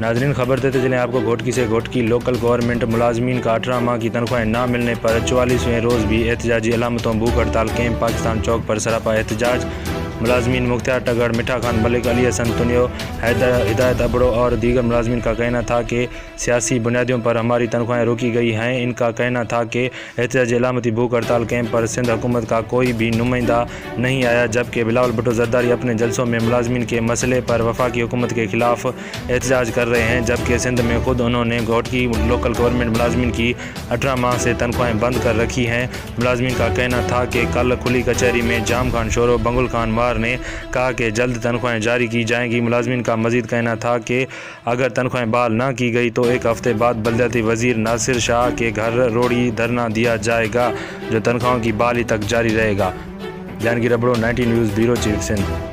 नाजरीन, खबर देते चलें आपको घोटकी से। घोटकी लोकल गवर्नमेंट मुलाजमीन का 18 माह की तनख्वाहें ना मिलने पर 44वें रोज़ भी एहतजाजी अलामतों भूख हड़ताल। कैंप पाकिस्तान चौक पर सरापा एहतजाज। मुलाजमीन मुख्तार टगड़, मिठा खान, मलिक अली हसन तुनियो, हिदायत अबड़ो और दीगर मुलाजमीन का कहना था कि सियासी बुनियादों पर हमारी तनख्वाहें रोकी गई हैं। इनका कहना था कि एहतजाजी अलामती भूख हड़ताल कैंप पर सिंध हुकूमत का कोई भी नुमाइंदा नहीं आया, जबकि बिलावल भुट्टो जरदारी अपने जलसों में मुलाजमीन के मसले पर वफाकी हुकूमत के खिलाफ एहतजाज कर रहे हैं, जबकि सिंध में खुद उन्होंने घोटकी लोकल गवर्नमेंट मुलाजमीन की 18 माह से तनख्वाहें बंद कर रखी हैं। मुलाजमीन का कहना था कि कल खुली कचहरी में जाम खान शोरो बंगुल खान मार ने कहा कि जल्द तनख्वाहें जारी की जाएंगी। मुलाजमीन का मजीद कहना था कि अगर तनख्वाहें बहाल ना की गई तो एक हफ्ते बाद बलदियाती वजीर नासिर शाह के घर रोड़ी धरना दिया जाएगा, जो तनख्वाहों की बहाली तक जारी रहेगा। Jahangir Abro, 19 news, bureau chief, Sindh.